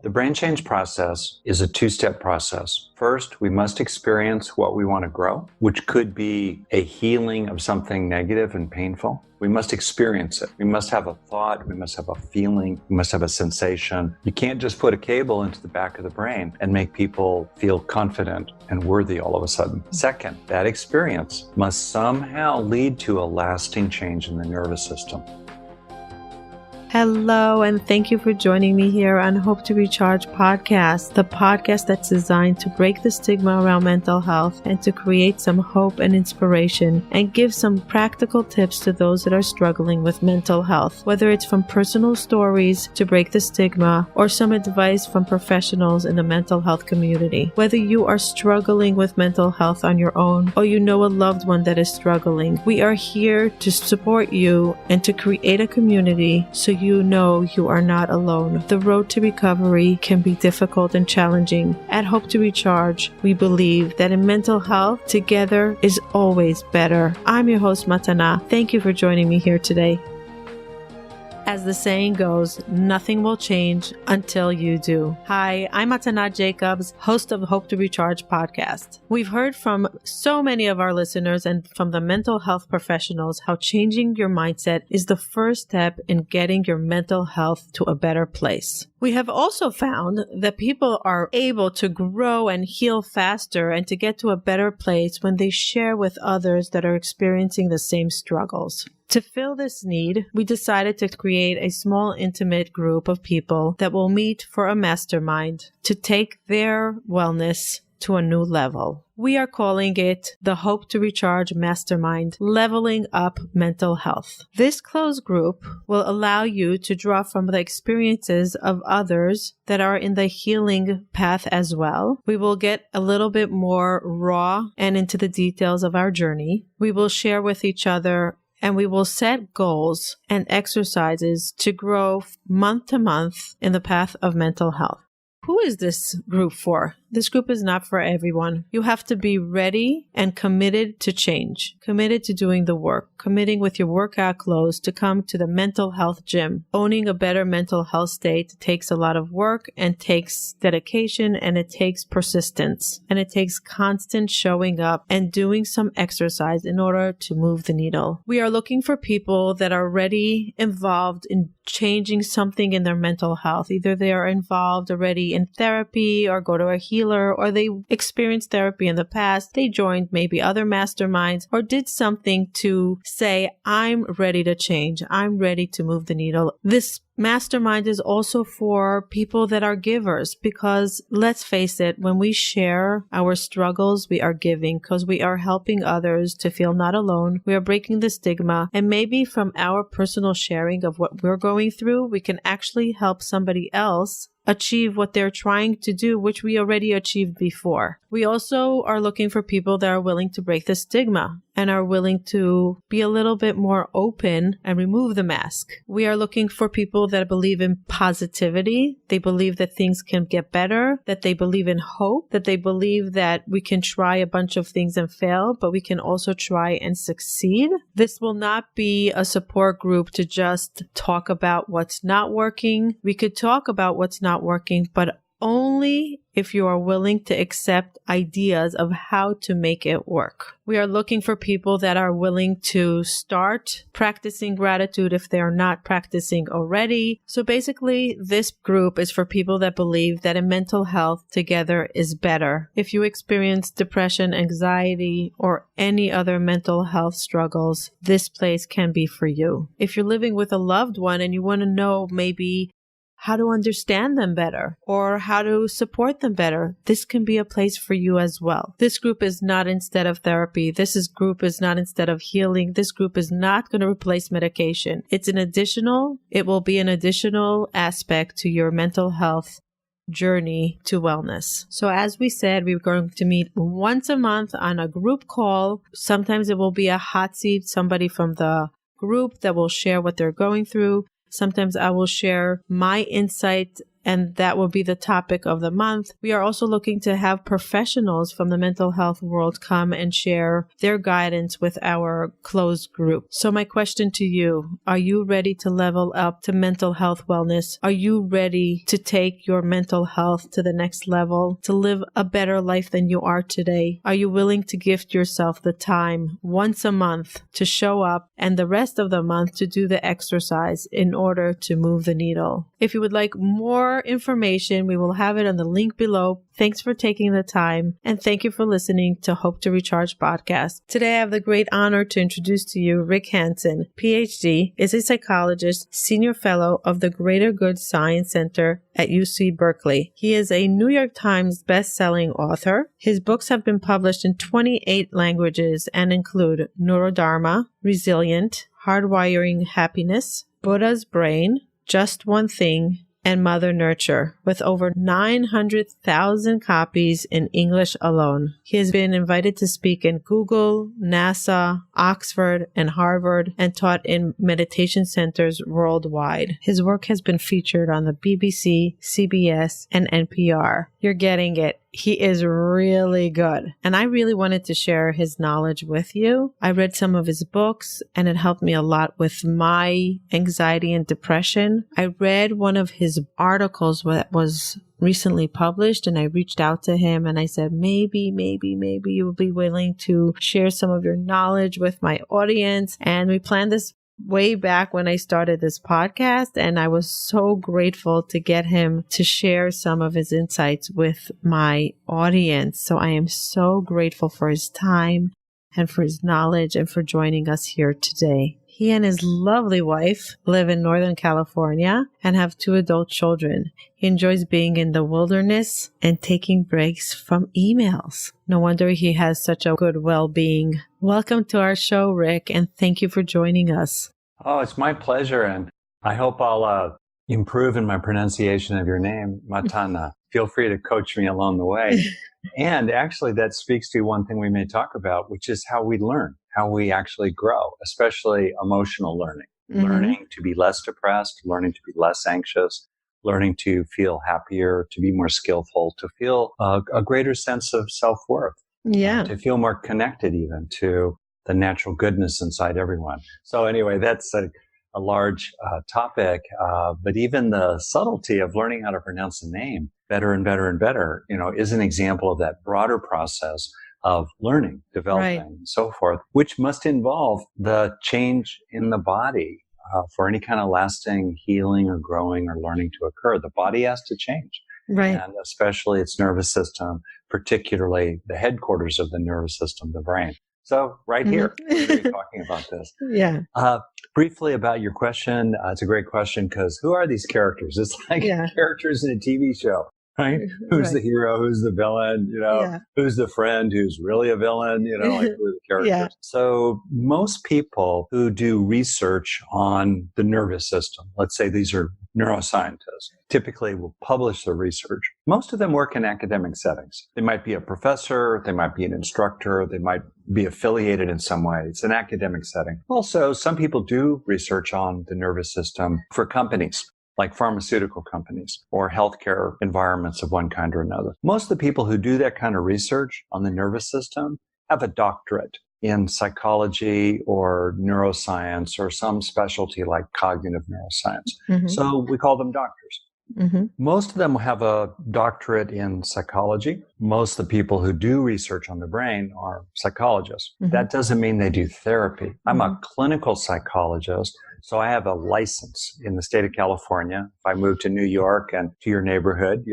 The brain change process is a two-step process. First, we must experience what we want to grow, which could be a healing of something negative and painful. We must experience it. We must have a thought. We must have a feeling. We must have a sensation. You can't just put a cable into the back of the brain and make people feel confident and worthy all of a sudden. Second, that experience must somehow lead to a lasting change in the nervous system. Hello, and thank you for joining me here on Hope to Recharge podcast, the podcast that's designed to break the stigma around mental health and to create some hope and inspiration and give some practical tips to those that are struggling with mental health, whether it's from personal stories to break the stigma or some advice from professionals in the mental health community. Whether you are struggling with mental health on your own or you know a loved one that is struggling, we are here to support you and to create a community so you know you are not alone. The road to recovery can be difficult and challenging. At Hope to Recharge, we believe that in mental health, together is always better. I'm your host, Matana. Thank you for joining me here today. As the saying goes, nothing will change until you do. Hi, I'm Matana Jacobs, host of Hope to Recharge podcast. We've heard from so many of our listeners and from the mental health professionals how changing your mindset is the first step in getting your mental health to a better place. We have also found that people are able to grow and heal faster and to get to a better place when they share with others that are experiencing the same struggles. To fill this need, we decided to create a small, intimate group of people that will meet for a mastermind to take their wellness to a new level. We are calling it the Hope to Recharge Mastermind, Leveling Up Mental Health. This closed group will allow you to draw from the experiences of others that are in the healing path as well. We will get a little bit more raw and into the details of our journey. We will share with each other and we will set goals and exercises to grow month to month in the path of mental health. Who is this group for? This group is not for everyone. You have to be ready and committed to change, committed to doing the work, committing with your workout clothes to come to the mental health gym. Owning a better mental health state takes a lot of work and takes dedication and it takes persistence and it takes constant showing up and doing some exercise in order to move the needle. We are looking for people that are already involved in changing something in their mental health. Either they are involved already in therapy or go to a healer, or they experienced therapy in the past. They joined maybe other masterminds or did something to say, I'm ready to change. I'm ready to move the needle. This mastermind is also for people that are givers because let's face it, when we share our struggles, we are giving because we are helping others to feel not alone. We are breaking the stigma, and maybe from our personal sharing of what we're going through, we can actually help somebody else achieve what they're trying to do, which we already achieved before. We also are looking for people that are willing to break the stigma and are willing to be a little bit more open and remove the mask. We are looking for people that believe in positivity. They believe that things can get better, that they believe in hope, that they believe that we can try a bunch of things and fail, but we can also try and succeed. This will not be a support group to just talk about what's not working. We could talk about what's not working, but only if you are willing to accept ideas of how to make it work. We are looking for people that are willing to start practicing gratitude if they are not practicing already. So basically, this group is for people that believe that in mental health, together is better. If you experience depression, anxiety, or any other mental health struggles, this place can be for you. If you're living with a loved one and you want to know maybe how to understand them better or how to support them better, this can be a place for you as well. This group is not instead of therapy. Group is not instead of healing. This group is not going to replace medication. It will be an additional aspect to your mental health journey to wellness. So as we said, we're going to meet once a month on a group call. Sometimes it will be a hot seat, somebody from the group that will share what they're going through. Sometimes I will share my insight and that will be the topic of the month. We are also looking to have professionals from the mental health world come and share their guidance with our closed group. So my question to you, are you ready to level up to mental health wellness? Are you ready to take your mental health to the next level, to live a better life than you are today? Are you willing to gift yourself the time once a month to show up and the rest of the month to do the exercise in order to move the needle? If you would like more information, we will have it on the link below. Thanks for taking the time, and thank you for listening to Hope to Recharge podcast. Today, I have the great honor to introduce to you Rick Hanson, PhD, is a psychologist, senior fellow of the Greater Good Science Center at UC Berkeley. He is a New York Times best-selling author. His books have been published in 28 languages and include Neurodharma, Resilient, Hardwiring Happiness, Buddha's Brain, Just One Thing, and Mother Nurture, with over 900,000 copies in English alone. He has been invited to speak in Google, NASA, Oxford, and Harvard, and taught in meditation centers worldwide. His work has been featured on the BBC, CBS, and NPR. You're getting it. He is really good. And I really wanted to share his knowledge with you. I read some of his books and it helped me a lot with my anxiety and depression. I read one of his articles that was recently published and I reached out to him and I said, maybe you will be willing to share some of your knowledge with my audience. And we planned this way back when I started this podcast, and I was so grateful to get him to share some of his insights with my audience. So I am so grateful for his time and for his knowledge and for joining us here today. He and his lovely wife live in Northern California and have 2 adult children. He enjoys being in the wilderness and taking breaks from emails. No wonder he has such a good well-being. Welcome to our show, Rick, and thank you for joining us. Oh, it's my pleasure, and I hope I'll improve in my pronunciation of your name, Matana. Feel free to coach me along the way. And actually, that speaks to one thing we may talk about, which is how we learn, how we actually grow, especially emotional learning. Mm-hmm. Learning to be less depressed, learning to be less anxious, learning to feel happier, to be more skillful, to feel a greater sense of self-worth. Yeah. To feel more connected even to the natural goodness inside everyone. So anyway, that's a large topic, but even the subtlety of learning how to pronounce the name better and better and better, is an example of that broader process of learning, developing, right, and so forth, which must involve the change in the body for any kind of lasting healing or growing or learning to occur. The body has to change. Right. And especially its nervous system, particularly the headquarters of the nervous system, the brain. So right here, we're going to be talking about this. Yeah. Briefly about your question. It's a great question because who are these characters? It's like characters in a TV show, right? Who's the hero? Who's the villain? Who's the friend? Who's really a villain? Like who are the characters? Yeah. So most people who do research on the nervous system, let's say these are neuroscientists, typically will publish their research. Most of them work in academic settings. They might be a professor, they might be an instructor, they might be affiliated in some way. It's an academic setting. Also, some people do research on the nervous system for companies, like pharmaceutical companies or healthcare environments of one kind or another. Most of the people who do that kind of research on the nervous system have a doctorate in psychology or neuroscience or some specialty like cognitive neuroscience. Mm-hmm. So we call them doctors. Mm-hmm. Most of them have a doctorate in psychology. Most of the people who do research on the brain are psychologists. Mm-hmm. That doesn't mean they do therapy. I'm a clinical psychologist, so I have a license in the state of California. If I move to New York and to your neighborhood,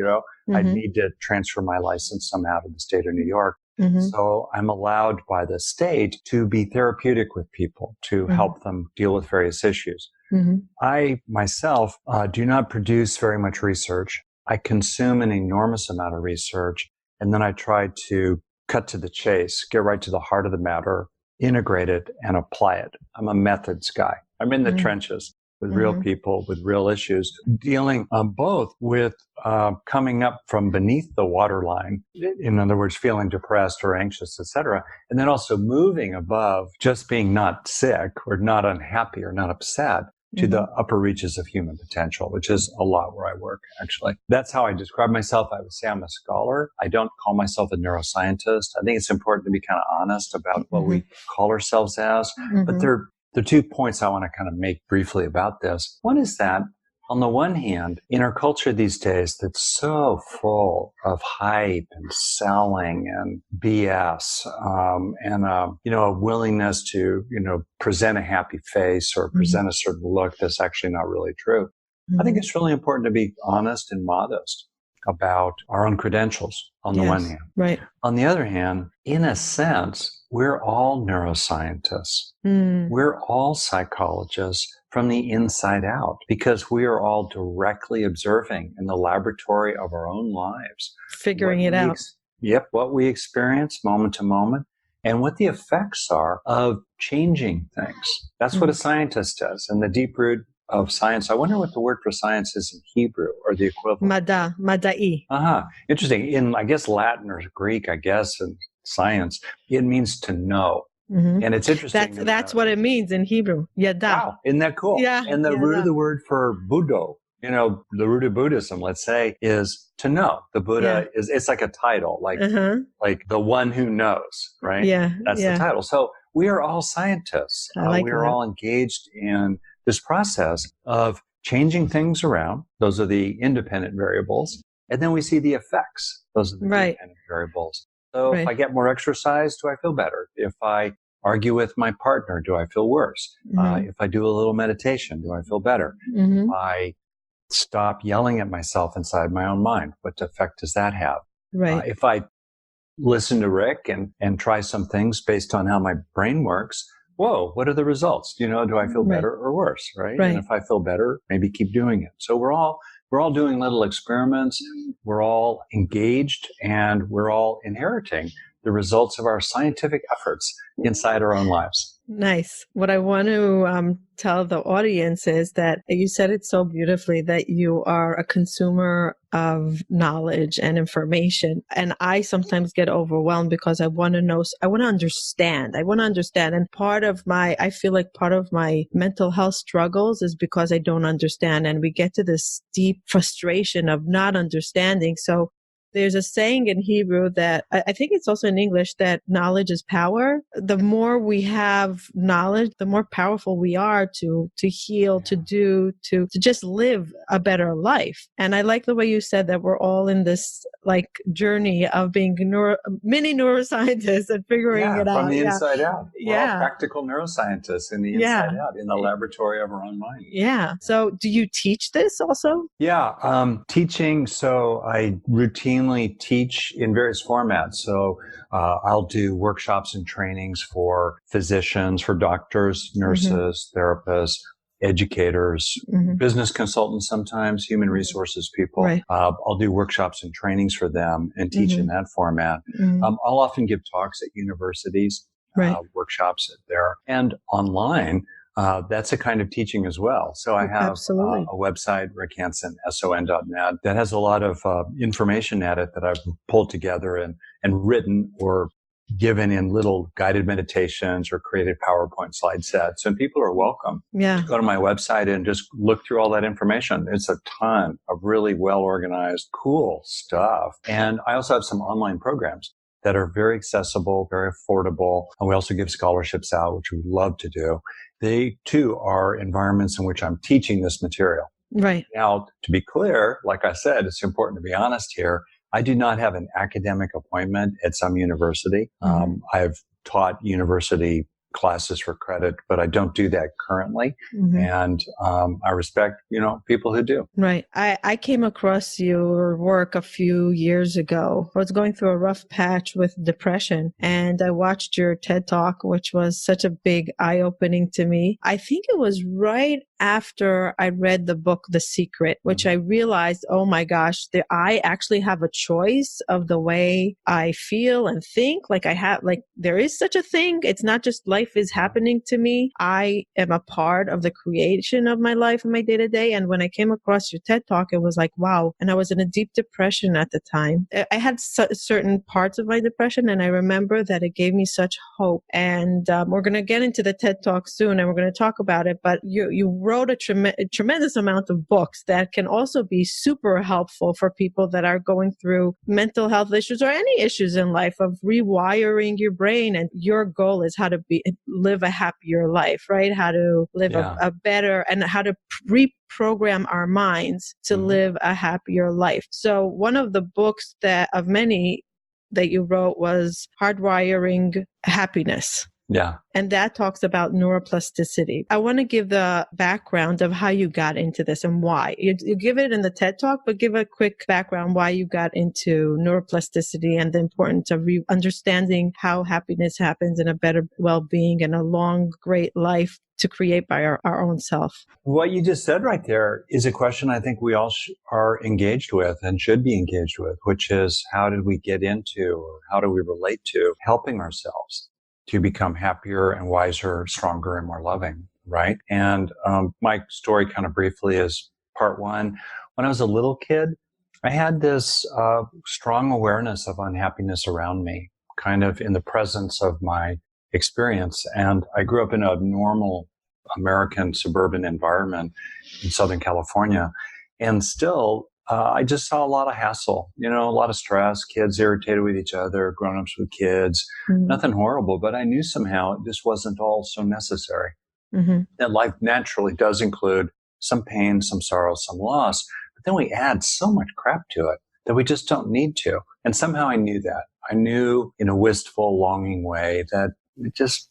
I'd need to transfer my license somehow to the state of New York. Mm-hmm. So I'm allowed by the state to be therapeutic with people, to help them deal with various issues. Mm-hmm. I myself do not produce very much research. I consume an enormous amount of research, and then I try to cut to the chase, get right to the heart of the matter, integrate it, and apply it. I'm a methods guy. I'm in the trenches with real people, with real issues, dealing both with coming up from beneath the waterline, in other words, feeling depressed or anxious, etc., and then also moving above just being not sick or not unhappy or not upset, to the upper reaches of human potential, which is a lot where I work, actually. That's how I describe myself. I would say I'm a scholar. I don't call myself a neuroscientist. I think it's important to be kind of honest about what we call ourselves as. But there are 2 points I want to kind of make briefly about this. One is that, on the one hand, in our culture these days that's so full of hype and selling and BS, and a willingness to, present a happy face or present a certain look that's actually not really true. I think it's really important to be honest and modest about our own credentials on the one hand. Right. On the other hand, in a sense, we're all neuroscientists. We're all psychologists from the inside out because we are all directly observing in the laboratory of our own lives. Figuring it out. What we experience moment to moment and what the effects are of changing things. That's what a scientist does. And the deep root of science, I wonder what the word for science is in Hebrew or the equivalent. Mada'i. Interesting. In, I guess, Latin or Greek, and science, it means to know. And it's interesting. That's what it means in Hebrew. Yada. Wow. Isn't that cool? Yeah. And the root of the word for Buddha, the root of Buddhism, let's say, is to know. The Buddha it's like a title, like the one who knows, right? Yeah. That's the title. So we are all scientists. We are all engaged in this process of changing things around. Those are the independent variables. And then we see the effects. Those are the dependent variables. So if I get more exercise, do I feel better? If I argue with my partner, do I feel worse? If I do a little meditation, do I feel better? If I stop yelling at myself inside my own mind, what effect does that have? If I listen to Rick and try some things based on how my brain works, whoa, what are the results? Do I feel better or worse? Right? And if I feel better, maybe keep doing it. So we're all doing little experiments. We're all engaged and we're all inheriting the results of our scientific efforts inside our own lives. Nice. What I want to tell the audience is that you said it so beautifully that you are a consumer of knowledge and information. And I sometimes get overwhelmed because I want to know, I want to understand. And I feel like part of my mental health struggles is because I don't understand. And we get to this deep frustration of not understanding. So there's a saying in Hebrew that I think it's also in English that knowledge is power. The more we have knowledge, the more powerful we are to heal, to do, to just live a better life. And I like the way you said that we're all in this journey of being mini neuroscientists and figuring it out. From the inside out. We're all practical neuroscientists in the inside out, in the laboratory of our own mind. Yeah. So do you teach this also? Yeah. Teaching. So I routinely teach in various formats. So I'll do workshops and trainings for physicians, for doctors, nurses, therapists, educators, business consultants sometimes, human resources people. I'll do workshops and trainings for them and teach in that format. I'll often give talks at universities, workshops there, and online. That's a kind of teaching as well. So I have a website, Rick Hanson, son.net, that has a lot of information at it that I've pulled together and written or given in little guided meditations or created PowerPoint slide sets. And people are welcome to go to my website and just look through all that information. It's a ton of really well-organized, cool stuff. And I also have some online programs that are very accessible, very affordable. And we also give scholarships out, which we love to do. They, too, are environments in which I'm teaching this material. Right. Now, to be clear, like I said, it's important to be honest here. I do not have an academic appointment at some university. I've taught university classes for credit, but I don't do that currently. And I respect, people who do. Right. I came across your work a few years ago. I was going through a rough patch with depression, and I watched your TED Talk, which was such a big eye-opening to me. I think it was right after I read the book, The Secret, which I realized, oh my gosh, I actually have a choice of the way I feel and think. There is such a thing. It's not just life is happening to me. I am a part of the creation of my life and my day to day. And when I came across your TED Talk, it was like, wow. And I was in a deep depression at the time. I had certain parts of my depression, and I remember that it gave me such hope. And we're going to get into the TED Talk soon, and we're going to talk about it. But you wrote a tremendous amount of books that can also be super helpful for people that are going through mental health issues or any issues in life of rewiring your brain. And your goal is how to live a happier life, right? How to live a better, and how to reprogram our minds to live a happier life. So one of the books of many that you wrote was Hardwiring Happiness. Yeah. And that talks about neuroplasticity. I want to give the background of how you got into this and why. You give it in the TED Talk, but give a quick background why you got into neuroplasticity and the importance of understanding how happiness happens and a better well-being and a long, great life to create by our own self. What you just said right there is a question I think we all are engaged with and should be engaged with, which is how did we get into, or how do we relate to helping ourselves to become happier and wiser, stronger, and more loving, right? And my story kind of briefly is part one. When I was a little kid, I had this strong awareness of unhappiness around me, kind of in the presence of my experience. And I grew up in a normal American suburban environment in Southern California. And still, I just saw a lot of hassle, a lot of stress, kids irritated with each other, grown-ups with kids, nothing horrible, but I knew somehow this wasn't all so necessary. That life naturally does include some pain, some sorrow, some loss, but then we add so much crap to it that we just don't need to. And somehow I knew that. I knew in a wistful, longing way that it just,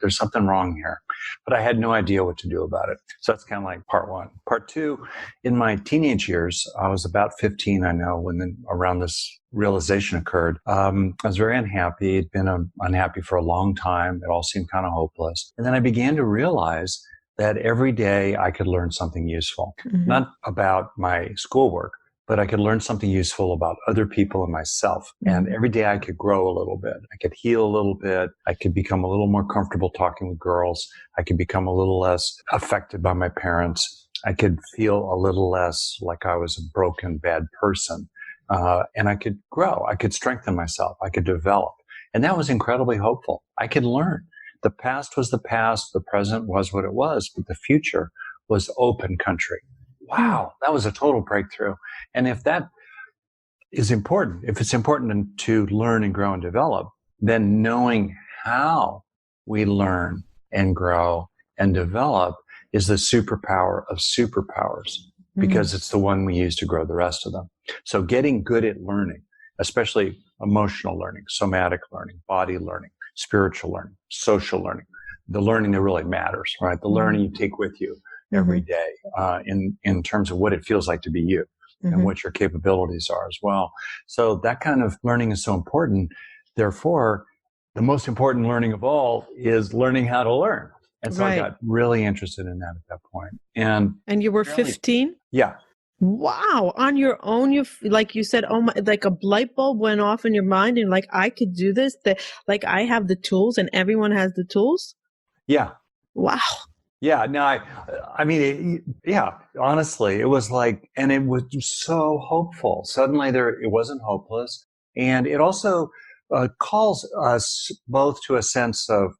there's something wrong here. But I had no idea what to do about it. So that's kind of like part one. Part two, in my teenage years, I was about 15, I know, when around this realization occurred. I was very unhappy. I'd been unhappy for a long time. It all seemed kind of hopeless. And then I began to realize that every day I could learn something useful, not about my schoolwork, but I could learn something useful about other people and myself. And every day I could grow a little bit. I could heal a little bit. I could become a little more comfortable talking with girls. I could become a little less affected by my parents. I could feel a little less like I was a broken, bad person. And I could grow. I could strengthen myself. I could develop. And that was incredibly hopeful. I could learn. The past was the past. The present was what it was. But the future was open country. Wow, that was a total breakthrough. And if that is important, if it's important to learn and grow and develop, then knowing how we learn and grow and develop is the superpower of superpowers, because it's the one we use to grow the rest of them. So getting good at learning, especially emotional learning, somatic learning, body learning, spiritual learning, social learning, the learning that really matters, right? The learning you take with you every day, in terms of what it feels like to be you and what your capabilities are as well. So that kind of learning is so important. Therefore, the most important learning of all is learning how to learn. And so I got really interested in that at that point. And you were 15? Yeah. Wow. On your own, like you said, like a light bulb went off in your mind and like, I could do this, like I have the tools and everyone has the tools. Yeah. Wow. Yeah, no, I mean, honestly, it was like, and it was so hopeful. Suddenly it wasn't hopeless. And it also calls us both to a sense of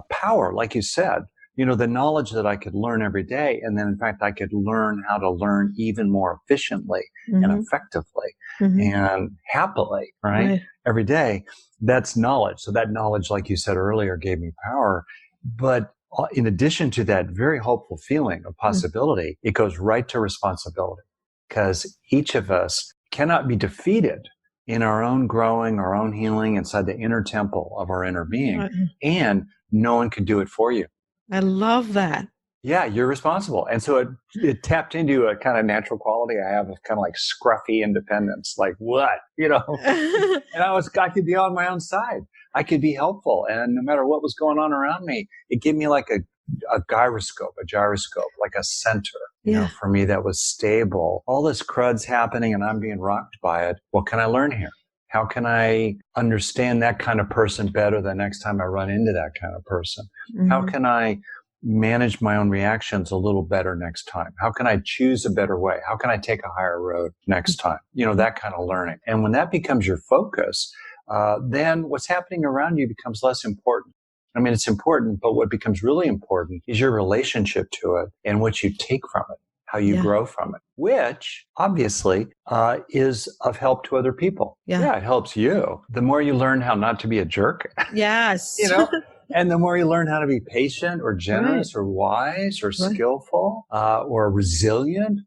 power, like you said, the knowledge that I could learn every day. And then in fact, I could learn how to learn even more efficiently and effectively and happily, right? Every day. That's knowledge. So that knowledge, like you said earlier, gave me power. But in addition to that very hopeful feeling of possibility, it goes right to responsibility, because each of us cannot be defeated in our own growing, our own healing inside the inner temple of our inner being. And no one can do it for you. I love that. Yeah, you're responsible. And so it tapped into a kind of natural quality I have of kind of like scruffy independence, like what, And I could be on my own side. I could be helpful. And no matter what was going on around me, it gave me like a gyroscope, like a center, for me that was stable. All this crud's happening and I'm being rocked by it. What can I learn here? How can I understand that kind of person better the next time I run into that kind of person? How can I manage my own reactions a little better next time? How can I choose a better way? How can I take a higher road next time? That kind of learning. And when that becomes your focus, then what's happening around you becomes less important. I mean, it's important, but what becomes really important is your relationship to it and what you take from it, how you grow from it, which obviously is of help to other people. Yeah, it helps you. The more you learn how not to be a jerk, Yes. and the more you learn how to be patient or generous or wise or skillful or resilient,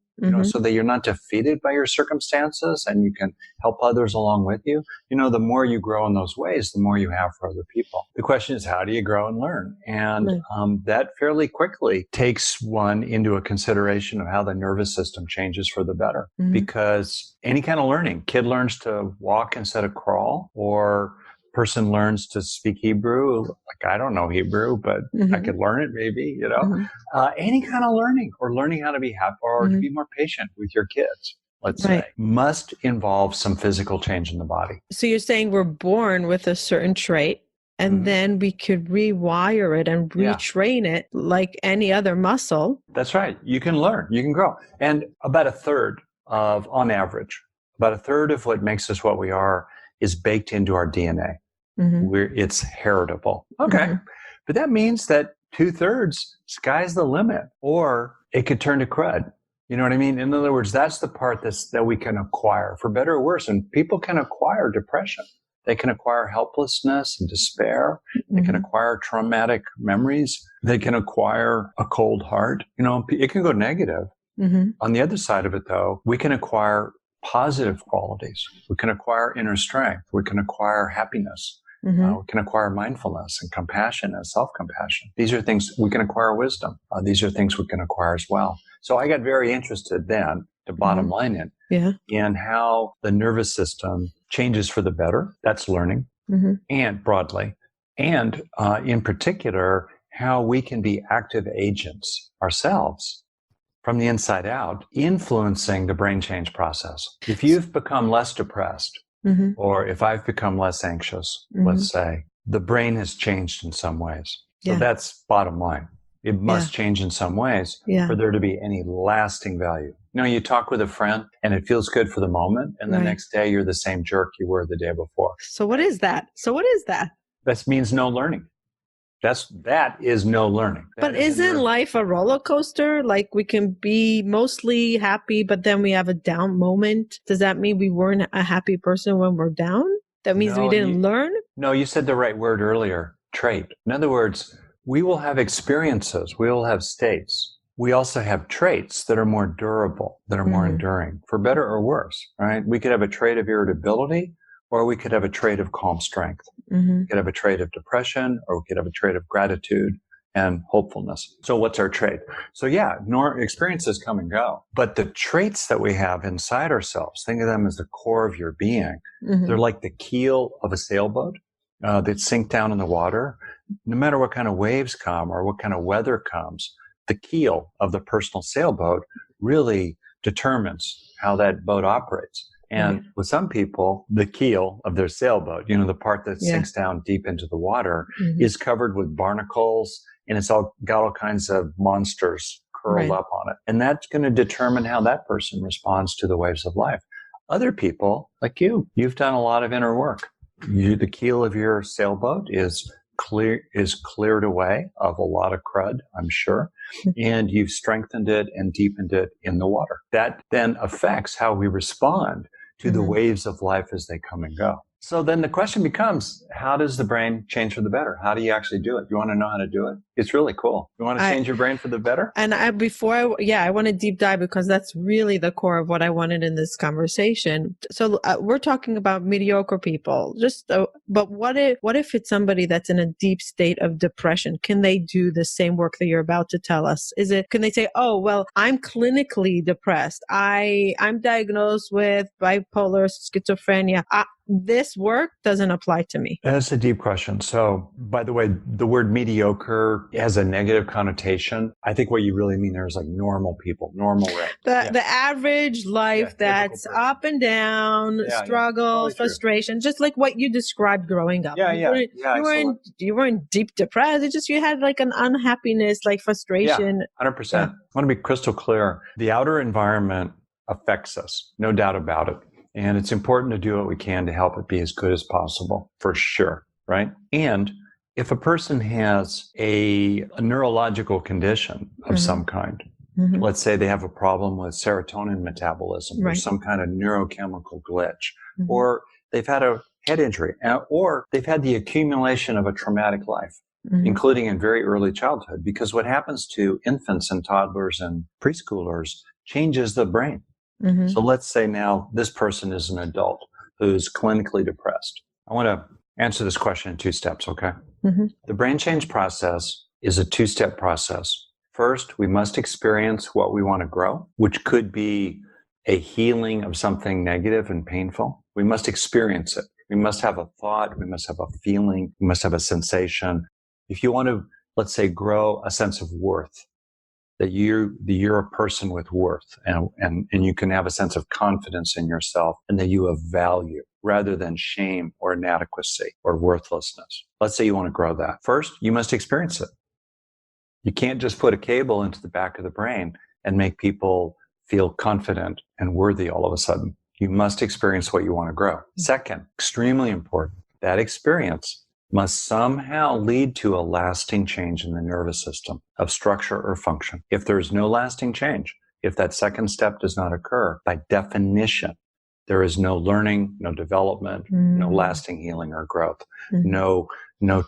so that you're not defeated by your circumstances and you can help others along with you. The more you grow in those ways, the more you have for other people. The question is, how do you grow and learn? And that fairly quickly takes one into a consideration of how the nervous system changes for the better. Because any kind of learning, kid learns to walk instead of crawl, or person learns to speak Hebrew. Like, I don't know Hebrew, but I could learn it maybe, any kind of learning, or learning how to be happy or to be more patient with your kids, let's say, must involve some physical change in the body. So you're saying we're born with a certain trait, and then we could rewire it and retrain it like any other muscle. That's right. You can learn, you can grow. And about a third of what makes us what we are is baked into our DNA. It's heritable. Okay. But that means that 2/3, sky's the limit, or it could turn to crud. You know what I mean? In other words, that's the part that we can acquire, for better or worse. And people can acquire depression. They can acquire helplessness and despair. They can acquire traumatic memories. They can acquire a cold heart. It can go negative. On the other side of it, though, we can acquire positive qualities. We can acquire inner strength. We can acquire happiness. We can acquire mindfulness and compassion and self-compassion. These are things we can acquire. Wisdom. These are things we can acquire as well. So I got very interested then, to bottom line in how the nervous system changes for the better. That's learning, and broadly, and in particular, how we can be active agents ourselves from the inside out, influencing the brain change process. If you've become less depressed, or if I've become less anxious, let's say, the brain has changed in some ways. So that's bottom line. It must change in some ways for there to be any lasting value. You talk with a friend and it feels good for the moment, and the next day you're the same jerk you were the day before. So what is that? That means no learning. That is no learning. But isn't life a roller coaster? Like, we can be mostly happy, but then we have a down moment. Does that mean we weren't a happy person when we're down? That means we didn't learn? No, you said the right word earlier, trait. In other words, we will have experiences. We will have states. We also have traits that are more durable, that are more enduring, for better or worse, right? We could have a trait of irritability, or we could have a trait of calm strength. We could have a trait of depression, or we could have a trait of gratitude and hopefulness. So what's our trait? So experiences come and go. But the traits that we have inside ourselves, think of them as the core of your being. They're like the keel of a sailboat that sink down in the water. No matter what kind of waves come or what kind of weather comes, the keel of the personal sailboat really determines how that boat operates. And with some people, the keel of their sailboat, the part that sinks down deep into the water, is covered with barnacles, and it's got all kinds of monsters curled up on it. And that's going to determine how that person responds to the waves of life. Other people, like you've done a lot of inner work. The keel of your sailboat is cleared away of a lot of crud, I'm sure, and you've strengthened it and deepened it in the water. That then affects how we respond to the waves of life as they come and go. So then the question becomes, how does the brain change for the better? How do you actually do it? You want to know how to do it? It's really cool. You want to change your brain for the better? And I want to deep dive, because that's really the core of what I wanted in this conversation. So we're talking about mediocre people. But what if it's somebody that's in a deep state of depression? Can they do the same work that you're about to tell us? Can they say, oh, well, I'm clinically depressed. I'm diagnosed with bipolar schizophrenia. This work doesn't apply to me? That's a deep question. So, by the way, the word mediocre has a negative connotation. I think what you really mean there is like normal people, normal range. The average life that's up and down, struggle, frustration, just like what you described growing up. You weren't deep depressed. It's just you had like an unhappiness, like frustration. 100%. I want to be crystal clear. The outer environment affects us, no doubt about it. And it's important to do what we can to help it be as good as possible, for sure, right? And If a person has a neurological condition of some kind, let's say they have a problem with serotonin metabolism or some kind of neurochemical glitch, or they've had a head injury, or they've had the accumulation of a traumatic life, including in very early childhood, because what happens to infants and toddlers and preschoolers changes the brain. So let's say now this person is an adult who's clinically depressed. I want to answer this question in 2 steps, okay? The brain change process is a 2-step process. First, we must experience what we want to grow, which could be a healing of something negative and painful. We must experience it. We must have a thought. We must have a feeling. We must have a sensation. If you want to, let's say, grow a sense of worth, that you're a person with worth, and you can have a sense of confidence in yourself, and that you have value rather than shame or inadequacy or worthlessness. Let's say you want to grow that. First, you must experience it. You can't just put a cable into the back of the brain and make people feel confident and worthy all of a sudden. You must experience what you want to grow. Second, extremely important, that experience must somehow lead to a lasting change in the nervous system of structure or function. If there's no lasting change, if that second step does not occur, by definition, there is no learning, no development, no lasting healing or growth, no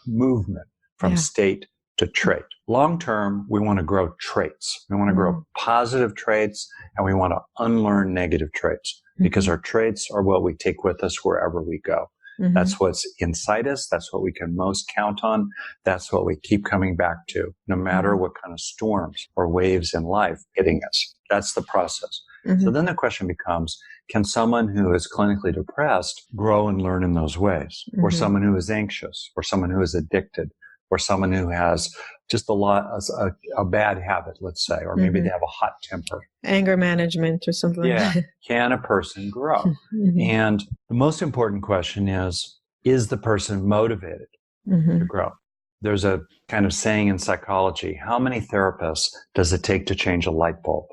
movement from state to trait. Long term, we want to grow traits. We want to grow positive traits, and we want to unlearn negative traits, because our traits are what we take with us wherever we go. That's what's inside us. That's what we can most count on. That's what we keep coming back to, no matter what kind of storms or waves in life hitting us. That's the process. So then the question becomes, can someone who is clinically depressed grow and learn in those ways? Or someone who is anxious, or someone who is addicted, or someone who has just a bad habit, let's say, or maybe they have a hot temper. Anger management or something like that. Can a person grow? And the most important question is the person motivated to grow? There's a kind of saying in psychology, how many therapists does it take to change a light bulb?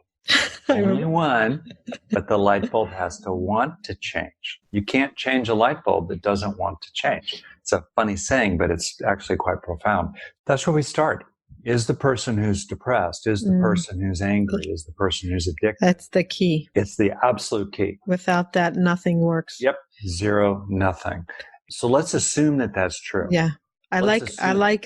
Only one, but the light bulb has to want to change. You can't change a light bulb that doesn't want to change. It's a funny saying, but it's actually quite profound. That's where we start. Is the person who's depressed, is the person who's angry, is the person who's addicted? That's the key. It's the absolute key. Without that, nothing works. Yep. 0, nothing. So let's assume that that's true. Yeah. I like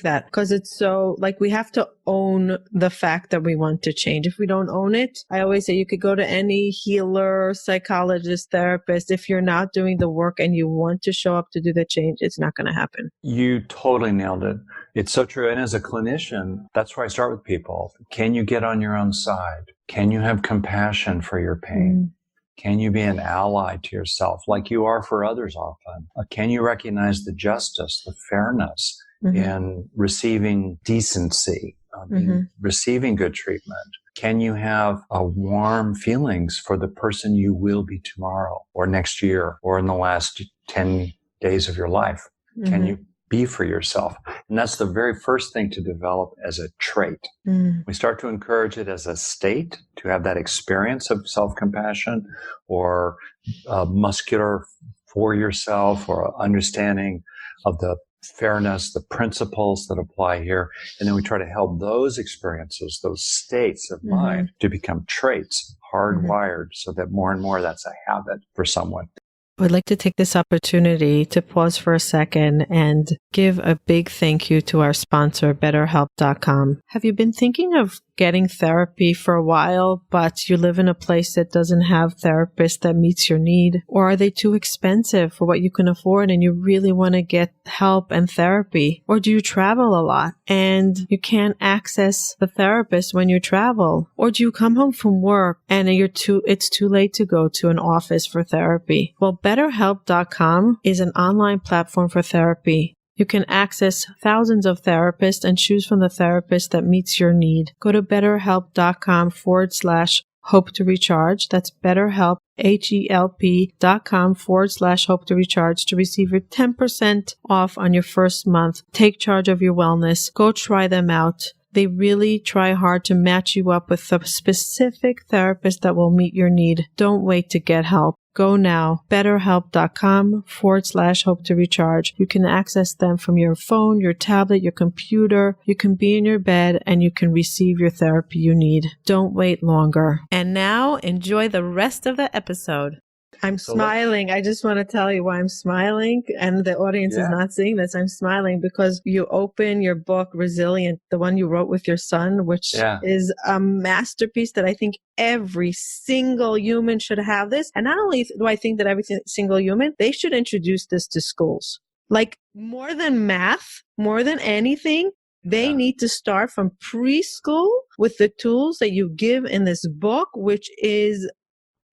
that, because it's so, like, we have to own the fact that we want to change. If we don't own it, I always say you could go to any healer, psychologist, therapist. If you're not doing the work and you want to show up to do the change, it's not going to happen. You totally nailed it. It's so true. And as a clinician, that's where I start with people. Can you get on your own side? Can you have compassion for your pain? Can you be an ally to yourself like you are for others often? Can you recognize the justice, the fairness in receiving decency, receiving good treatment? Can you have warm feelings for the person you will be tomorrow or next year or in the last 10 days of your life? Can you be for yourself? And that's the very first thing to develop as a trait. We start to encourage it as a state, to have that experience of self-compassion or muscular for yourself, or understanding of the fairness, the principles that apply here. And then we try to help those experiences, those states of mind, to become traits, hardwired, so that more and more that's a habit for someone. I would like to take this opportunity to pause for a second and give a big thank you to our sponsor, BetterHelp.com. Have you been thinking of getting therapy for a while, but you live in a place that doesn't have therapists that meets your need? Or are they too expensive for what you can afford and you really want to get help and therapy? Or do you travel a lot and you can't access the therapist when you travel? Or do you come home from work and it's too late to go to an office for therapy? Well, BetterHelp.com is an online platform for therapy. You can access thousands of therapists and choose from the therapist that meets your need. Go to BetterHelp.com/hope to recharge. That's BetterHelp, HELP.com/hope to recharge to receive your 10% off on your first month. Take charge of your wellness. Go try them out. They really try hard to match you up with a specific therapist that will meet your need. Don't wait to get help. Go now. BetterHelp.com/hope to recharge. You can access them from your phone, your tablet, your computer. You can be in your bed and you can receive your therapy you need. Don't wait longer. And now enjoy the rest of the episode. I'm smiling. I just want to tell you why I'm smiling, and the audience is not seeing this. I'm smiling because you open your book, Resilient, the one you wrote with your son, which is a masterpiece that I think every single human should have this. And not only do I think that every single human, they should introduce this to schools. Like more than math, more than anything, they need to start from preschool with the tools that you give in this book, which is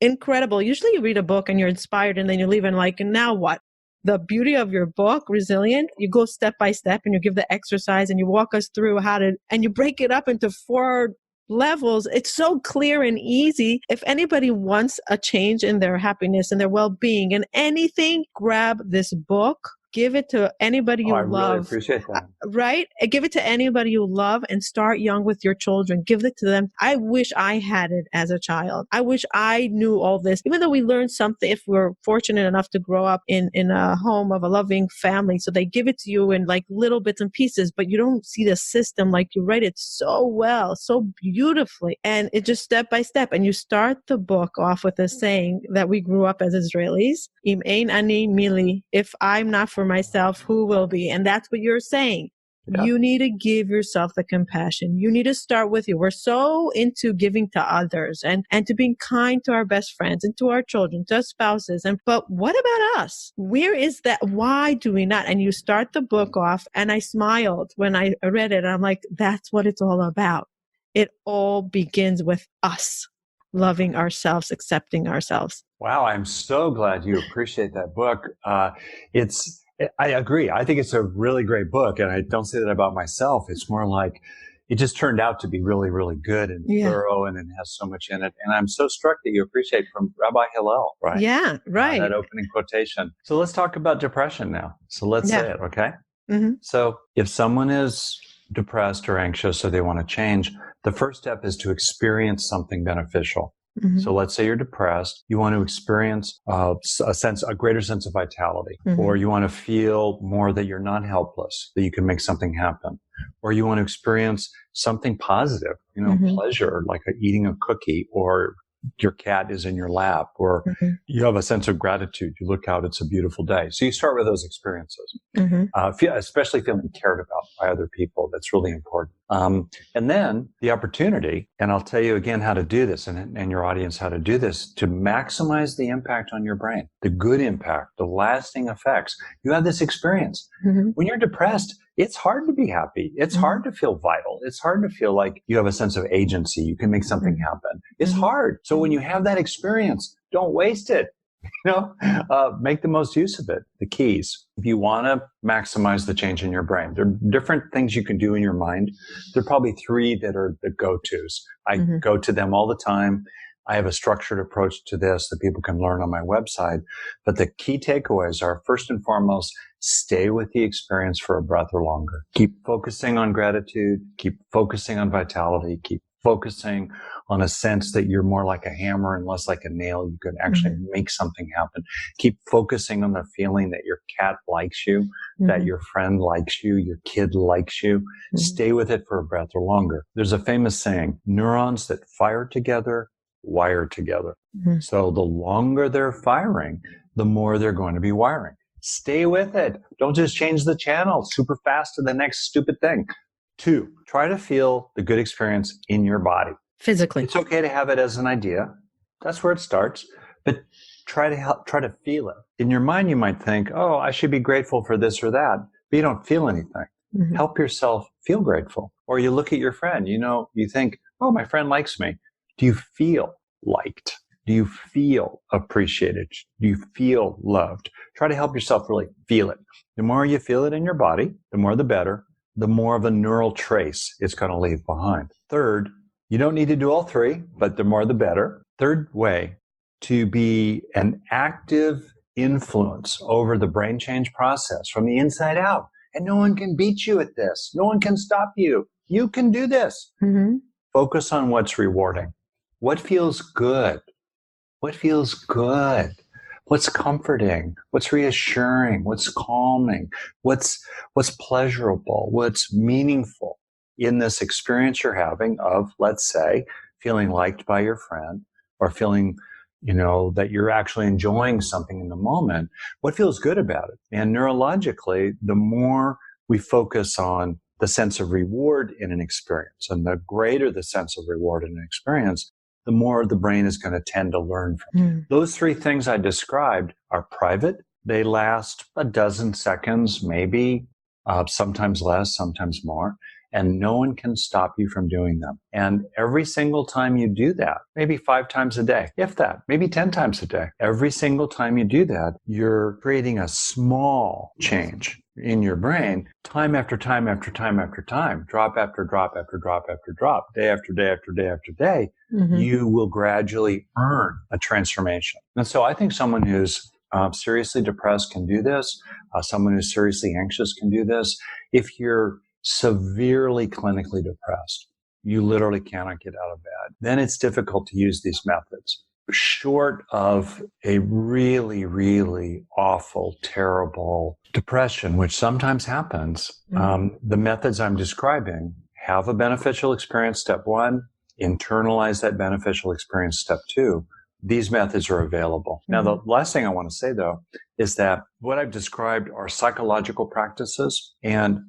incredible. Usually you read a book and you're inspired and then you leave and like, and now what? The beauty of your book, Resilient, you go step by step and you give the exercise and you walk us through and you break it up into 4 levels. It's so clear and easy. If anybody wants a change in their happiness and their well-being and anything, grab this book. Give it to anybody you love. I really appreciate that. Right? Give it to anybody you love and start young with your children. Give it to them. I wish I had it as a child. I wish I knew all this. Even though we learned something, if we're fortunate enough to grow up in a home of a loving family. So they give it to you in like little bits and pieces, but you don't see the system. Like you write it so well, so beautifully. And it just step by step. And you start the book off with a saying that we grew up as Israelis. Im ein ani mili. If I'm not for myself, who will be? And that's what you're saying. Yeah. You need to give yourself the compassion. You need to start with you. We're so into giving to others and to being kind to our best friends and to our children, to our spouses. But what about us? Where is that? Why do we not? And you start the book off, and I smiled when I read it. I'm like, that's what it's all about. It all begins with us loving ourselves, accepting ourselves. Wow, I'm so glad you appreciate that book. I agree. I think it's a really great book, and I don't say that about myself. It's more like it just turned out to be really, really good and thorough, and it has so much in it. And I'm so struck that you appreciate from Rabbi Hillel, right? Yeah, right. That opening quotation. So let's talk about depression now. So let's say it, okay? Mm-hmm. So if someone is depressed or anxious or they want to change, the first step is to experience something beneficial. Mm-hmm. So let's say you're depressed, you want to experience a greater sense of vitality, or you want to feel more that you're not helpless, that you can make something happen, or you want to experience something positive, pleasure, like eating a cookie, or your cat is in your lap, or you have a sense of gratitude. You look out, it's a beautiful day. So you start with those experiences, especially feeling cared about by other people. That's really important. And then the opportunity, and I'll tell you again how to do this and your audience how to do this to maximize the impact on your brain, the good impact, the lasting effects. You have this experience. When you're depressed, it's hard to be happy. It's hard to feel vital. It's hard to feel like you have a sense of agency. You can make something happen. It's hard. So when you have that experience, don't waste it. Make the most use of it. The keys. If you want to maximize the change in your brain, there are different things you can do in your mind. There are probably 3 that are the go-tos. I go to them all the time. I have a structured approach to this that people can learn on my website. But the key takeaways are, first and foremost, stay with the experience for a breath or longer. Keep focusing on gratitude. Keep focusing on vitality. Keep focusing on a sense that you're more like a hammer and less like a nail. You could actually make something happen. Keep focusing on the feeling that your cat likes you, that your friend likes you, your kid likes you. Stay with it for a breath or longer. There's a famous saying, neurons that fire together wire together. So the longer they're firing, the more they're going to be wiring. Stay with it. Don't just change the channel super fast to the next stupid thing. 2, try to feel the good experience in your body. Physically. It's okay to have it as an idea. That's where it starts. But try to feel it. In your mind, you might think, oh, I should be grateful for this or that. But you don't feel anything. Help yourself feel grateful. Or you look at your friend, you think, oh, my friend likes me. Do you feel liked? Do you feel appreciated? Do you feel loved? Try to help yourself really feel it. The more you feel it in your body, the more the better, the more of a neural trace it's going to leave behind. Third, you don't need to do all 3, but the more the better. Third way, to be an active influence over the brain change process from the inside out. And no one can beat you at this. No one can stop you. You can do this. Mm-hmm. Focus on what's rewarding. What feels good? What feels good? What's comforting? What's reassuring? What's calming? What's pleasurable? What's meaningful in this experience you're having of, let's say, feeling liked by your friend or feeling, that you're actually enjoying something in the moment? What feels good about it? And neurologically, the more we focus on the sense of reward in an experience, and the greater the sense of reward in an experience, the more the brain is going to tend to learn from. Those three things I described are private. They last a dozen seconds, maybe, sometimes less, sometimes more. And no one can stop you from doing them. And every single time you do that, maybe 5 times a day, if that, maybe 10 times a day, every single time you do that, you're creating a small change in your brain, time after time after time after time, drop after drop after drop after drop, day after day after day after day, you will gradually earn a transformation. And so I think someone who's seriously depressed can do this. Someone who's seriously anxious can do this. If you're severely clinically depressed, you literally cannot get out of bed, then it's difficult to use these methods. Short of a really, really awful, terrible depression, which sometimes happens, the methods I'm describing have a beneficial experience, step 1, internalize that beneficial experience, step 2. These methods are available. Now, the last thing I want to say, though, is that what I've described are psychological practices, and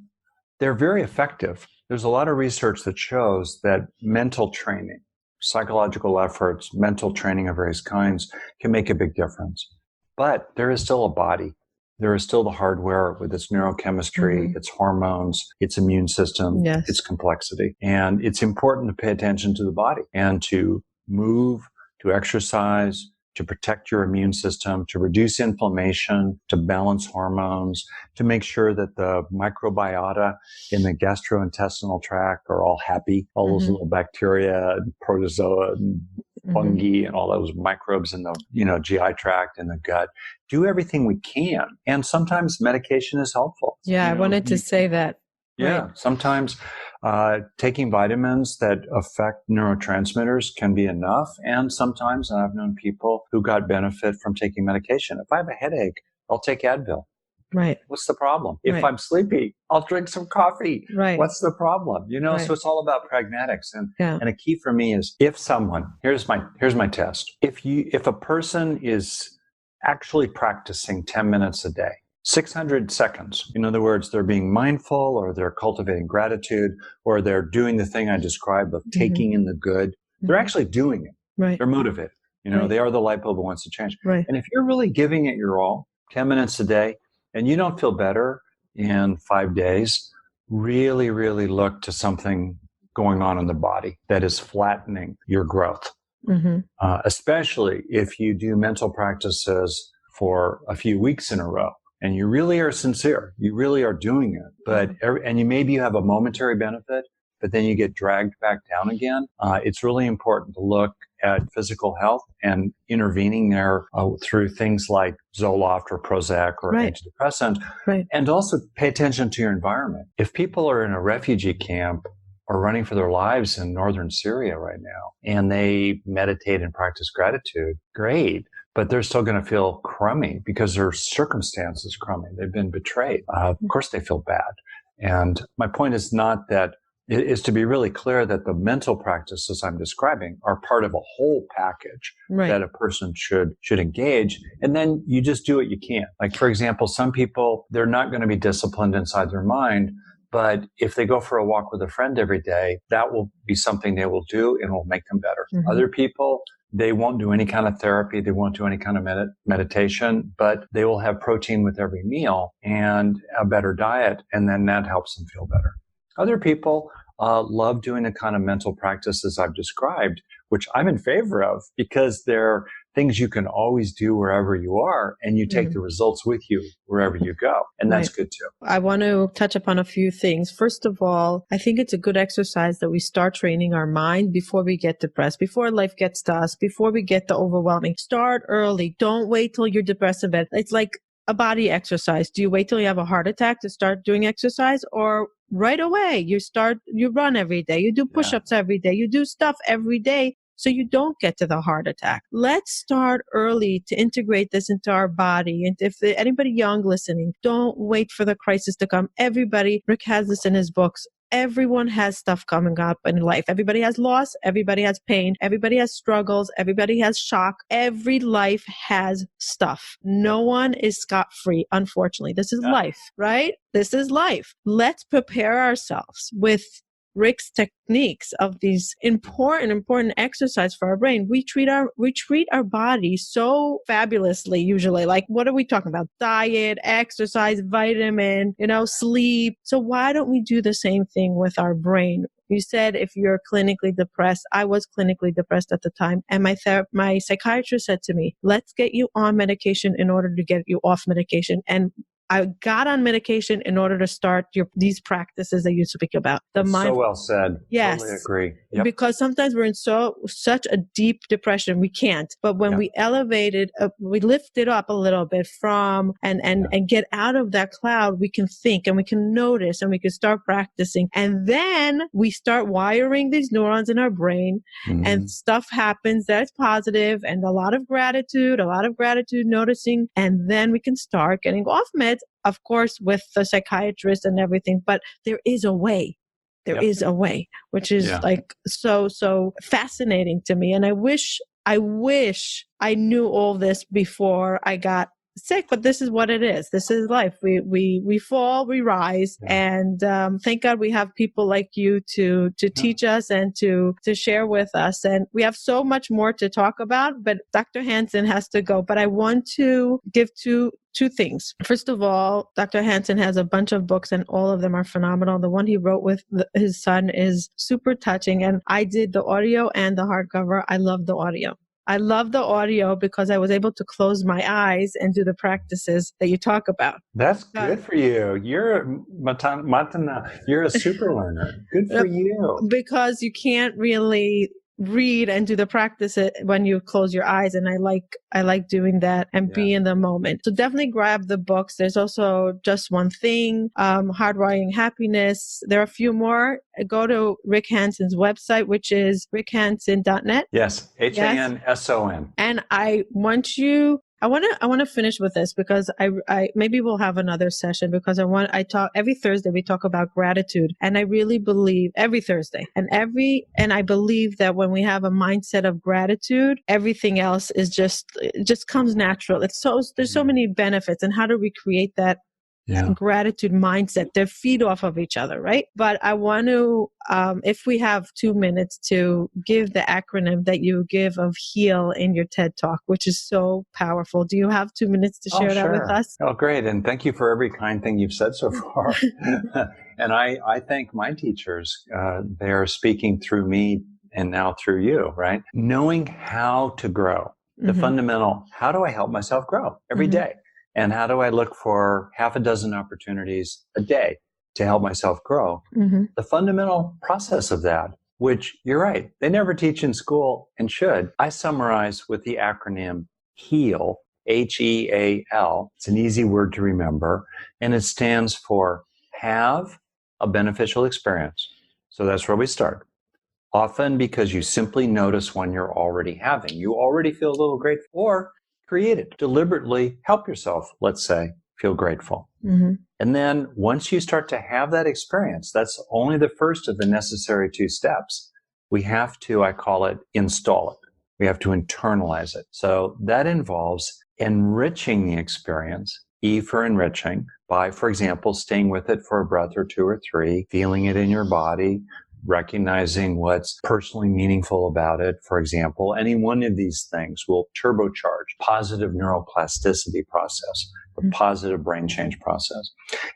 they're very effective. There's a lot of research that shows that mental training, psychological efforts, mental training of various kinds can make a big difference. But there is still a body. There is still the hardware with its neurochemistry, its hormones, its immune system, its complexity. And it's important to pay attention to the body and to move, to exercise, to protect your immune system, to reduce inflammation, to balance hormones, to make sure that the microbiota in the gastrointestinal tract are all happy, all those little bacteria and protozoa and fungi and all those microbes in the GI tract and the gut. Do everything we can. And sometimes medication is helpful. Yeah, I wanted to say that. Yeah, right. Sometimes taking vitamins that affect neurotransmitters can be enough. And sometimes I've known people who got benefit from taking medication. If I have a headache, I'll take Advil. Right. What's the problem? If I'm sleepy, I'll drink some coffee. Right. What's the problem? So it's all about pragmatics. And a key for me is if someone, here's my test. If a person is actually practicing 10 minutes a day, 600 seconds. In other words, they're being mindful, or they're cultivating gratitude, or they're doing the thing I described of taking in the good. They're actually doing it. Right. They're motivated. They are the light bulb that wants to change. Right. And if you're really giving it your all, 10 minutes a day, and you don't feel better in 5 days, really, really look to something going on in the body that is flattening your growth. Especially if you do mental practices for a few weeks in a row. And you really are sincere. You really are doing it. And you have a momentary benefit, but then you get dragged back down again. It's really important to look at physical health and intervening there through things like Zoloft or Prozac or antidepressant. Right. And also pay attention to your environment. If people are in a refugee camp or running for their lives in northern Syria right now, and they meditate and practice gratitude, great. But they're still going to feel crummy because their circumstances crummy. They've been betrayed. Of course they feel bad. And my point is not that, it is to be really clear that the mental practices I'm describing are part of a whole package that a person should engage. And then you just do what you can. Like, for example, some people, they're not going to be disciplined inside their mind. But if they go for a walk with a friend every day, that will be something they will do and will make them better. Other people, they won't do any kind of therapy. They won't do any kind of meditation, but they will have protein with every meal and a better diet. And then that helps them feel better. Other people love doing the kind of mental practices I've described, which I'm in favor of because they're things you can always do wherever you are, and you take the results with you wherever you go. And that's good too. I want to touch upon a few things. First of all, I think it's a good exercise that we start training our mind before we get depressed, before life gets to us, before we get the overwhelming. Start early. Don't wait till you're depressed in bed. It's like a body exercise. Do you wait till you have a heart attack to start doing exercise, or right away. You run every day, you do push-ups every day, you do stuff every day, so you don't get to the heart attack. Let's start early to integrate this into our body. And if anybody young listening, don't wait for the crisis to come. Rick has this in his books. Everyone has stuff coming up in life. Everybody has loss. Everybody has pain. Everybody has struggles. Everybody has shock. Every life has stuff. No one is scot-free, unfortunately. This is life, right? This is life. Let's prepare ourselves with Rick's techniques of these important exercise for our brain. We treat our body so fabulously usually. Like, what are we talking about? Diet, exercise, vitamin, sleep. So why don't we do the same thing with our brain? You said if you're clinically depressed. I was clinically depressed at the time. And my psychiatrist said to me, let's get you on medication in order to get you off medication. And I got on medication in order to start these practices that you speak about. So well said. Yes. Totally agree. Yep. Because sometimes we're in such a deep depression, we can't. But when we we lift it up a little bit from and get out of that cloud, we can think and we can notice and we can start practicing. And then we start wiring these neurons in our brain and stuff happens that's positive and a lot of gratitude, noticing. And then we can start getting off meds. Of course, with the psychiatrist and everything, but there is a way. There is a way, which is like so fascinating to me. And I wish I knew all this before I got sick, but this is what it is. This is life. We fall, we rise. And thank God we have people like you to teach us and to share with us. And we have so much more to talk about, but Dr. Hanson has to go. But I want to give two things. First of all, Dr. Hanson has a bunch of books and all of them are phenomenal. The one he wrote with his son is super touching. And I did the audio and the hardcover. I love the audio. I love the audio because I was able to close my eyes and do the practices that you talk about. That's good for you. You're you're a super learner. Good for you. Because you can't really read and do the practice when you close your eyes. And I like doing that and be in the moment. So definitely grab the books. There's also Just One Thing, Hardwiring Happiness. There are a few more. Go to Rick Hanson's website, which is rickhanson.net. Yes. Hanson. And I want to finish with this because I maybe we'll have another session because I talk every Thursday. We talk about gratitude, and I really believe every Thursday and I believe that when we have a mindset of gratitude, everything else is just comes natural. There's so many benefits, and how do we create that gratitude mindset? They feed off of each other, right? But I want to, if we have 2 minutes, to give the acronym that you give of HEAL in your TED Talk, which is so powerful. Do you have 2 minutes to share that with us? Oh, great. And thank you for every kind thing you've said so far. And I thank my teachers. They are speaking through me and now through you, right? Knowing how to grow, the fundamental, how do I help myself grow every day? And how do I look for half a dozen opportunities a day to help myself grow? The fundamental process of that, which you're right, they never teach in school and should, I summarize with the acronym HEAL, HEAL. It's an easy word to remember, and it stands for have a beneficial experience. So that's where we start. Often because you simply notice one you're already having. You already feel a little grateful, or create it. Deliberately help yourself, let's say, feel grateful. And then once you start to have that experience, that's only the first of the necessary 2 steps. We have to, I call it, install it. We have to internalize it. So that involves enriching the experience, E for enriching, by, for example, staying with it for a breath or 2 or 3, feeling it in your body, recognizing what's personally meaningful about it. For example, any one of these things will turbocharge positive neuroplasticity process, or positive brain change process.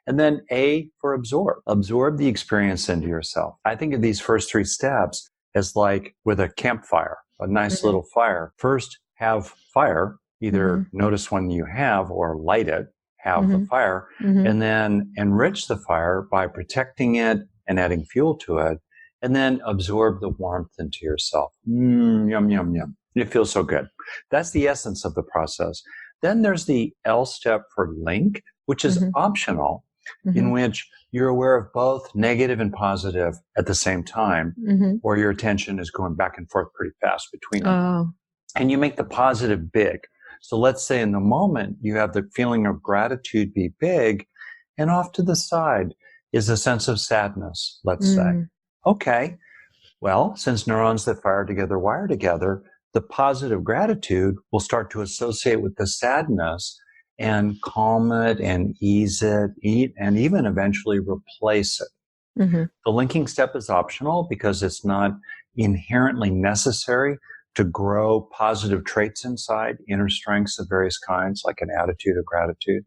And then A for absorb. Absorb the experience into yourself. I think of these first 3 steps as like with a campfire, a nice little fire. First, have fire, either notice one you have or light it, have the fire, and then enrich the fire by protecting it and adding fuel to it. And then absorb the warmth into yourself. Yum, yum, yum. It feels so good. That's the essence of the process. Then there's the L step for link, which is optional, in which you're aware of both negative and positive at the same time, or your attention is going back and forth pretty fast between them. Oh. And you make the positive big. So let's say in the moment, you have the feeling of gratitude be big, and off to the side is a sense of sadness, let's say. Okay, well, since neurons that fire together wire together, the positive gratitude will start to associate with the sadness and calm it and ease it, and even eventually replace it. The linking step is optional because it's not inherently necessary to grow positive traits inside, inner strengths of various kinds, like an attitude of gratitude.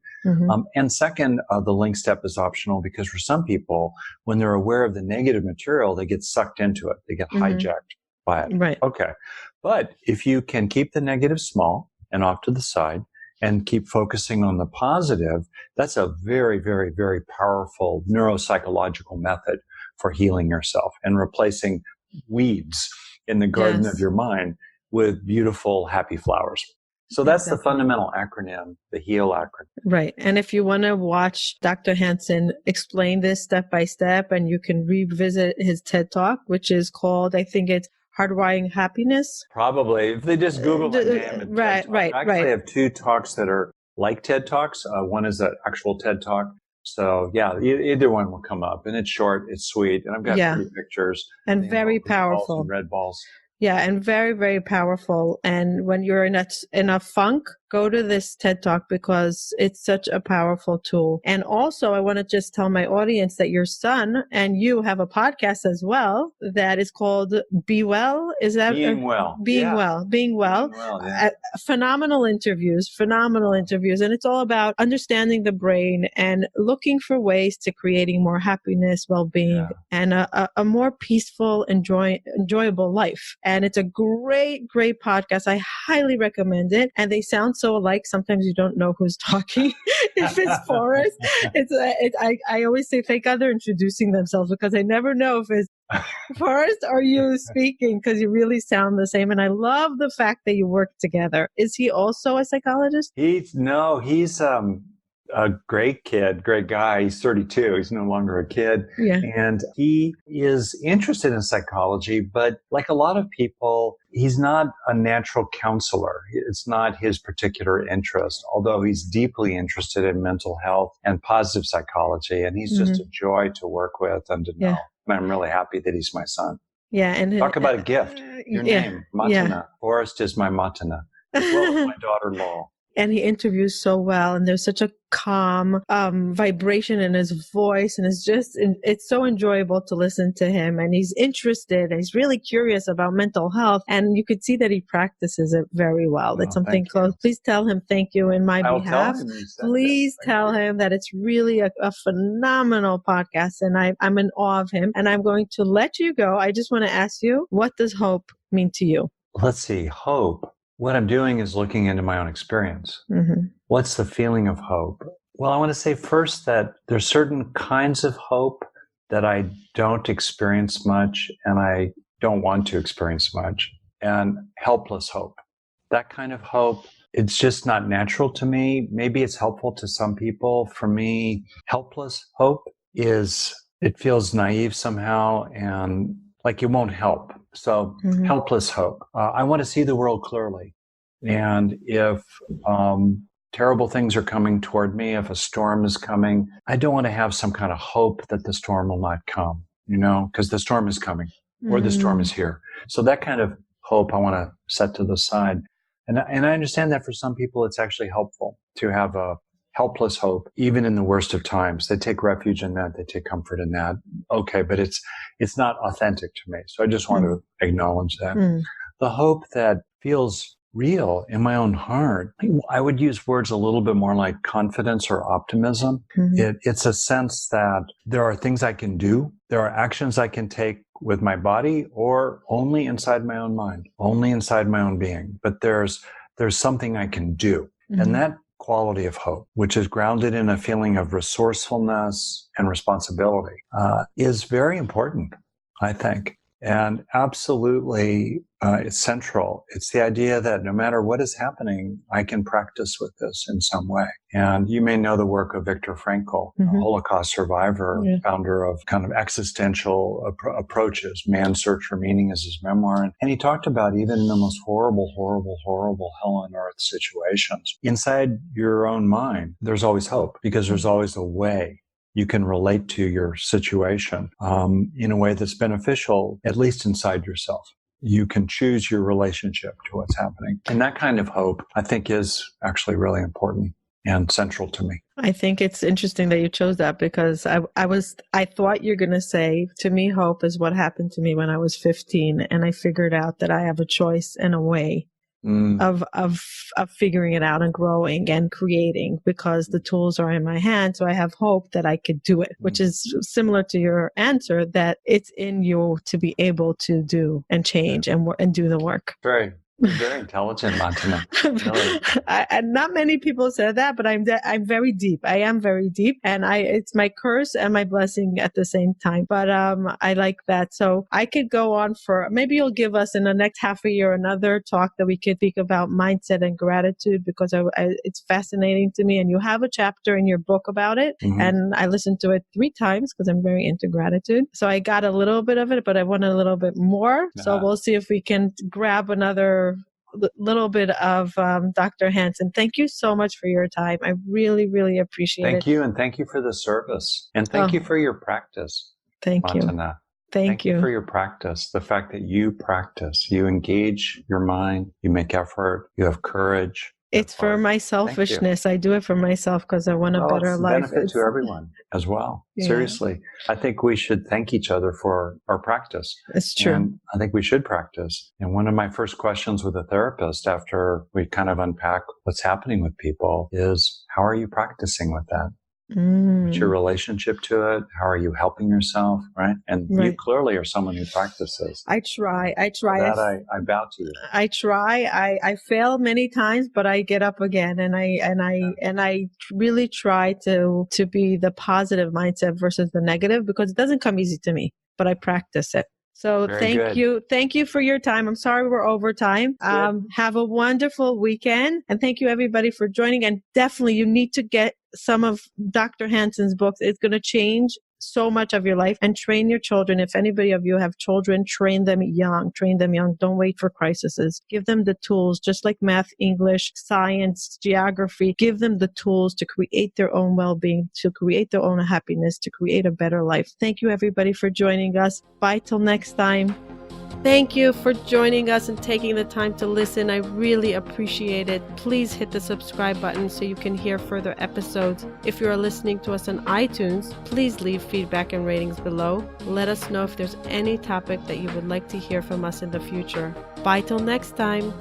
And second, the link step is optional because for some people, when they're aware of the negative material, they get sucked into it. They get hijacked by it. Right. Okay. But if you can keep the negative small and off to the side and keep focusing on the positive, that's a very, very, very powerful neuropsychological method for healing yourself and replacing weeds in the garden of your mind with beautiful, happy flowers. So that's the fundamental acronym, the HEAL acronym. Right. And if you want to watch Dr. Hanson explain this step by step, and you can revisit his TED Talk, which is called, I think it's Hardwiring Happiness. Probably. If they just Google my name. And right. I actually have 2 talks that are like TED Talks. One is an actual TED Talk. So yeah, either one will come up, and it's short, it's sweet, and I've got pretty pictures. And very powerful. And red balls. Yeah, and very, very powerful. And when you're in a funk, go to this TED Talk because it's such a powerful tool. And also, I want to just tell my audience that your son and you have a podcast as well that is called Be Well. Is that Being Well? Being Well. Being Well. Yeah. Phenomenal interviews. And it's all about understanding the brain and looking for ways to creating more happiness, well-being, and a more peaceful, enjoyable life. And it's a great, great podcast. I highly recommend it. And they sound so alike. Sometimes you don't know who's talking. If it's Forrest, I always say, thank God they're introducing themselves because I never know if it's Forrest or you speaking because you really sound the same. And I love the fact that you work together. Is he also a psychologist? He's a great kid, great guy. He's 32. He's no longer a kid. Yeah. And he is interested in psychology, but like a lot of people, he's not a natural counselor. It's not his particular interest, although he's deeply interested in mental health and positive psychology. And he's just a joy to work with and to know. And I'm really happy that he's my son. Yeah. And talk about a gift. Your name, Matana. Yeah. Forrest is my Matana, as well as my daughter Laurel. And he interviews so well, and there's such a calm vibration in his voice, and it's so enjoyable to listen to him. And he's interested, and he's really curious about mental health, and you could see that he practices it very well. That's something close. Please tell him thank you in my behalf. Please tell him that it's really a phenomenal podcast, and I'm in awe of him. And I'm going to let you go. I just want to ask you, what does hope mean to you? Let's see, hope. What I'm doing is looking into my own experience. What's the feeling of hope? Well, I want to say first that there's certain kinds of hope that I don't experience much and I don't want to experience much. And helpless hope. That kind of hope, it's just not natural to me. Maybe it's helpful to some people. For me, helpless hope it feels naive somehow and like it won't help. So helpless hope. I want to see the world clearly. And if terrible things are coming toward me, if a storm is coming, I don't want to have some kind of hope that the storm will not come, because the storm is coming or the storm is here. So that kind of hope I want to set to the side. And I understand that for some people, it's actually helpful to have a helpless hope, even in the worst of times. They take refuge in that. They take comfort in that. Okay, but it's not authentic to me. So I just want to acknowledge that. The hope that feels real in my own heart, I would use words a little bit more like confidence or optimism. It's a sense that there are things I can do. There are actions I can take with my body or only inside my own mind, only inside my own being. But there's something I can do. And that quality of hope, which is grounded in a feeling of resourcefulness and responsibility, is very important, I think. And absolutely it's central. It's the idea that no matter what is happening, I can practice with this in some way. And you may know the work of Viktor Frankl, a Holocaust survivor, founder of kind of existential approaches. Man's Search for Meaning is his memoir. And he talked about even the most horrible hell on earth situations. Inside your own mind, there's always hope because there's always a way you can relate to your situation in a way that's beneficial, at least inside yourself. You can choose your relationship to what's happening. And that kind of hope, I think, is actually really important and central to me. I think it's interesting that you chose that because I thought you're going to say, to me, hope is what happened to me when I was 15. And I figured out that I have a choice and a way of figuring it out and growing and creating because the tools are in my hand. So I have hope that I could do it, which is similar to your answer, that it's in you to be able to do and change and do the work. Very intelligent, Montana. Really. And not many people said that, but I'm very deep. I am very deep, and it's my curse and my blessing at the same time. But I like that. So I could go on for maybe you'll give us in the next half a year another talk that we could speak about mindset and gratitude because it's fascinating to me. And you have a chapter in your book about it, and I listened to it 3 times because I'm very into gratitude. So I got a little bit of it, but I want a little bit more. So we'll see if we can grab another little bit of Dr. Hanson. Thank you so much for your time. I really, really appreciate it. Thank you. And thank you for the service. And thank you for your practice. Thank Montana. you. Thank you for your practice. The fact that you practice, you engage your mind, you make effort, you have courage. It's for my selfishness. I do it for myself because I want a better life. Benefit to everyone as well. Yeah. Seriously. I think we should thank each other for our practice. It's true. And I think we should practice. And one of my first questions with a therapist after we kind of unpack what's happening with people is, how are you practicing with that? What's your relationship to it? How are you helping yourself? Right. And you clearly are someone who practices. I try. That I bow to you. I try. I fail many times, but I get up again, and I really try to be the positive mindset versus the negative because it doesn't come easy to me, but I practice it. So thank you. Thank you for your time. I'm sorry we're over time. Have a wonderful weekend. And thank you everybody for joining. And definitely you need to get some of Dr. Hanson's books. It's going to change so much of your life. And train your children. If anybody of you have children, train them young. Don't wait for crises. Give them the tools, just like math, English, science, geography. Give them the tools to create their own well-being, to create their own happiness, to create a better life. Thank you everybody for joining us. Bye till next time. Thank you for joining us and taking the time to listen. I really appreciate it. Please hit the subscribe button so you can hear further episodes. If you are listening to us on iTunes, please leave feedback and ratings below. Let us know if there's any topic that you would like to hear from us in the future. Bye till next time.